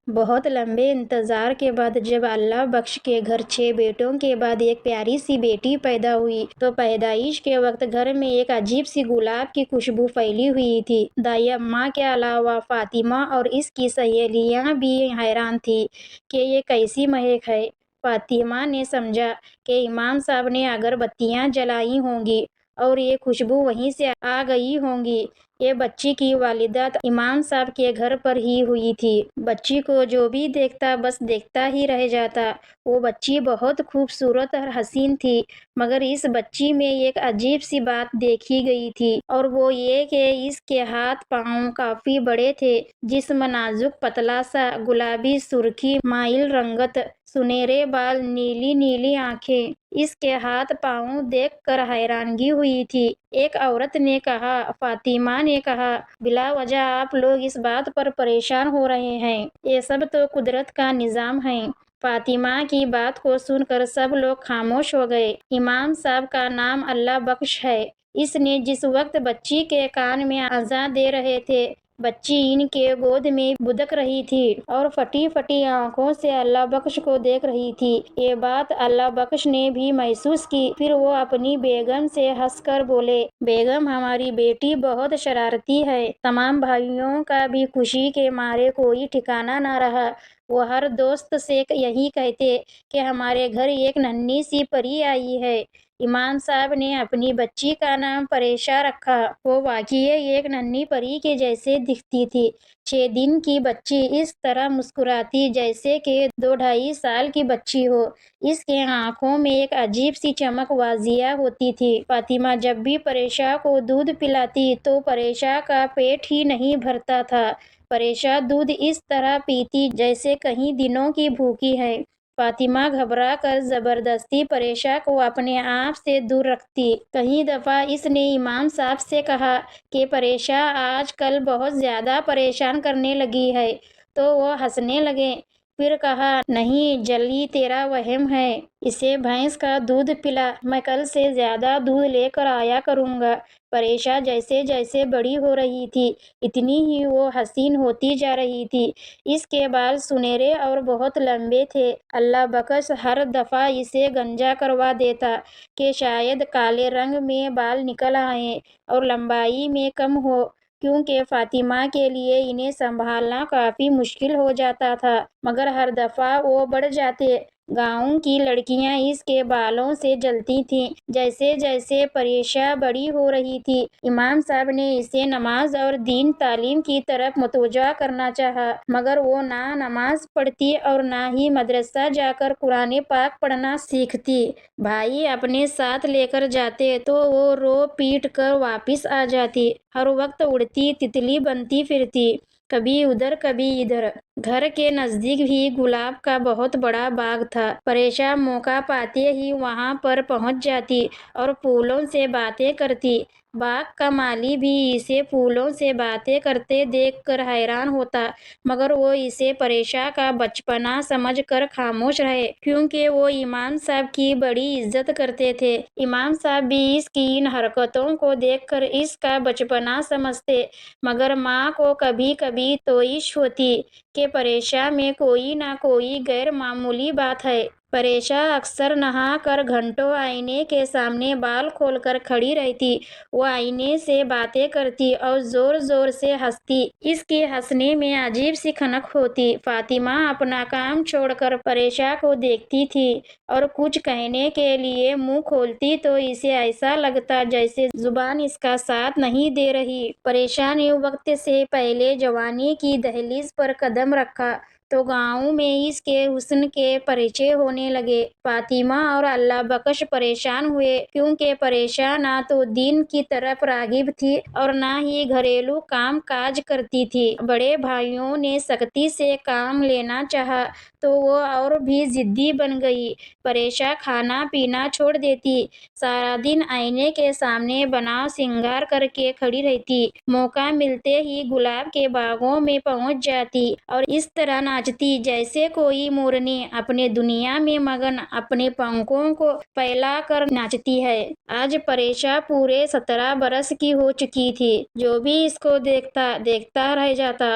بہت لمبے انتظار کے بعد جب اللہ بخش کے گھر 6 بیٹوں کے بعد ایک پیاری سی بیٹی پیدا ہوئی تو پیدائش کے وقت گھر میں ایک عجیب سی گلاب کی خوشبو پھیلی ہوئی تھی۔ دائی اماں کے علاوہ فاطمہ اور اس کی سہیلیاں بھی حیران تھیں کہ یہ کیسی مہک ہے۔ فاطمہ نے سمجھا کہ امام صاحب نے اگربتیاں جلائی ہوں گی اور یہ خوشبو وہیں سے آ گئی ہوگی۔ یہ بچی کی ولادت امام صاحب کے گھر پر ہی ہوئی تھی۔ بچی کو جو بھی دیکھتا بس دیکھتا ہی رہ جاتا۔ وہ بچی بہت خوبصورت اور حسین تھی، مگر اس بچی میں ایک عجیب سی بات دیکھی گئی تھی اور وہ یہ کہ اس کے ہاتھ پاؤں کافی بڑے تھے، جسم نازک پتلا سا، گلابی سرخی مائل رنگت، سنہرے بال، نیلی نیلی آنکھیں۔ اس کے ہاتھ پاؤں دیکھ کر حیرانگی ہوئی تھی۔ ایک عورت نے کہا، فاطمہ نے کہا، بلا وجہ آپ لوگ اس بات پر پریشان ہو رہے ہیں، یہ سب تو قدرت کا نظام ہے۔ فاطمہ کی بات کو سن کر سب لوگ خاموش ہو گئے۔ امام صاحب کا نام اللہ بخش ہے۔ اس نے جس وقت بچی کے کان میں اذان دے رہے تھے، بچی ان کے گود میں بدک رہی تھی اور پھٹی پھٹی آنکھوں سے اللہ بخش کو دیکھ رہی تھی۔ یہ بات اللہ بخش نے بھی محسوس کی۔ پھر وہ اپنی بیگم سے ہنس کر بولے، بیگم ہماری بیٹی بہت شرارتی ہے۔ تمام بھائیوں کا بھی خوشی کے مارے کوئی ٹھکانہ نہ رہا۔ وہ ہر دوست سے یہی کہتے کہ ہمارے گھر ایک ننھی سی پری آئی ہے۔ امام صاحب نے اپنی بچی کا نام پریشا رکھا۔ وہ واقعی ایک ننھی پری کے جیسے دکھتی تھی۔ 6 دن کی بچی اس طرح مسکراتی جیسے کہ 2 ڈھائی سال کی بچی ہو۔ اس کے آنکھوں میں ایک عجیب سی چمک واضح ہوتی تھی۔ فاطمہ جب بھی پریشا کو دودھ پلاتی تو پریشا کا پیٹ ہی نہیں بھرتا تھا۔ پریشا دودھ اس طرح پیتی جیسے کئی دنوں کی بھوکی ہے۔ فاطمہ گھبرا کر زبردستی پریشا کو اپنے آپ سے دور رکھتی۔ کئی دفعہ اس نے امام صاحب سے کہا کہ پریشا آج کل بہت زیادہ پریشان کرنے لگی ہے، تو وہ ہنسنے لگے۔ پھر کہا، نہیں جلی تیرا وہم ہے، اسے بھینس کا دودھ پلا، میں کل سے زیادہ دودھ لے کر آیا کروں گا۔ پریشا جیسے جیسے بڑی ہو رہی تھی اتنی ہی وہ حسین ہوتی جا رہی تھی۔ اس کے بال سنہرے اور بہت لمبے تھے۔ اللہ بخش ہر دفعہ اسے گنجا کروا دیتا کہ شاید کالے رنگ میں بال نکل آئیں اور لمبائی میں کم ہو، کیونکہ فاطمہ کے لیے انہیں سنبھالنا کافی مشکل ہو جاتا تھا، مگر ہر دفعہ وہ بڑھ جاتے۔ گاؤں کی لڑکیاں اس کے بالوں سے جلتی تھیں۔ جیسے جیسے پریشا بڑی ہو رہی تھی، امام صاحب نے اسے نماز اور دین تعلیم کی طرف متوجہ کرنا چاہا، مگر وہ نہ نماز پڑھتی اور نہ ہی مدرسہ جا کر قرآن پاک پڑھنا سیکھتی۔ بھائی اپنے ساتھ لے کر جاتے تو وہ رو پیٹ کر واپس آ جاتی۔ ہر وقت اڑتی تتلی بنتی پھرتی، کبھی ادھر کبھی ادھر۔ گھر کے نزدیک ہی گلاب کا بہت بڑا باغ تھا۔ پریشا موقع پاتے ہی وہاں پر پہنچ جاتی اور پھولوں سے باتیں کرتی۔ باغ کا مالی بھی اسے پھولوں سے باتیں کرتے دیکھ کر حیران ہوتا، مگر وہ اسے پریشا کا بچپنا سمجھ کر خاموش رہے، کیونکہ وہ امام صاحب کی بڑی عزت کرتے تھے۔ امام صاحب بھی اس کی ان حرکتوں کو دیکھ کر اس کا بچپنا سمجھتے، مگر ماں کو کبھی کبھی توشیح ہوتی کہ پریشا میں کوئی نہ کوئی غیر معمولی بات ہے۔ پریشا اکثر نہا کر گھنٹوں آئینے کے سامنے بال کھول کر کھڑی رہتی۔ وہ آئینے سے باتیں کرتی اور زور زور سے ہنستی۔ اس کے ہنسنے میں عجیب سی کھنک ہوتی۔ فاطمہ اپنا کام چھوڑ کر پریشا کو دیکھتی تھی اور کچھ کہنے کے لیے منہ کھولتی تو اسے ایسا لگتا جیسے زبان اس کا ساتھ نہیں دے رہی۔ پریشا نے وقت سے پہلے جوانی کی دہلیز پر قدم رکھا تو گاؤں میں اس کے حسن کے پرچے ہونے لگے۔ فاطمہ اور اللہ بخش پریشان ہوئے، کیونکہ پریشا نہ تو دین کی طرف راغب تھی اور نہ ہی گھریلو کام کاج کرتی تھی۔ بڑے بھائیوں نے سختی سے کام لینا چاہا تو وہ اور بھی ضدی بن گئی۔ پریشا کھانا پینا چھوڑ دیتی، سارا دن آئینے کے سامنے بناؤ سنگار کر کے کھڑی رہتی۔ موقع ملتے ہی گلاب کے باغوں میں پہنچ جاتی اور اس طرح ناچتی جیسے کوئی مورنی اپنے دنیا میں مگن، اپنے پنکھوں کو پھیلا کر ناچتی ہے۔ آج پریشا پورے 17 برس کی ہو چکی تھی۔ جو بھی اس کو دیکھتا رہ جاتا۔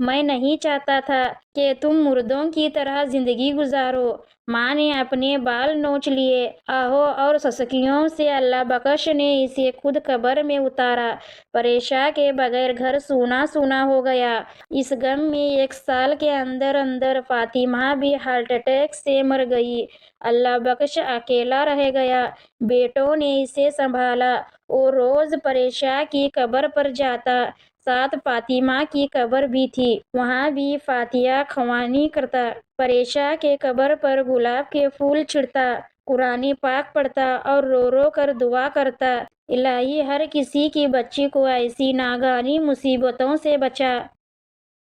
میں نہیں چاہتا تھا کہ تم مردوں کی طرح زندگی گزارو۔ ماں نے اپنے بال نوچ لیے۔ آہو اور سسکیوں سے اللہ بخش نے اسے خود قبر میں اتارا۔ پریشا کے بغیر گھر سونا سونا ہو گیا۔ اس غم میں 1 سال کے اندر اندر فاطمہ بھی ہارٹ اٹیک سے مر گئی۔ اللہ بخش اکیلا رہ گیا۔ بیٹوں نے اسے سنبھالا۔ وہ روز پریشا کی قبر پر جاتا۔ ساتھ فاطمہ کی قبر بھی تھی۔ وہاں بھی فاتحہ خوانی کرتا۔ پریشا کے قبر پر گلاب کے پھول چڑھتا، قرآن پاک پڑھتا اور رو رو کر دعا کرتا، الہی ہر کسی کی بچی کو ایسی ناگہانی مصیبتوں سے بچا۔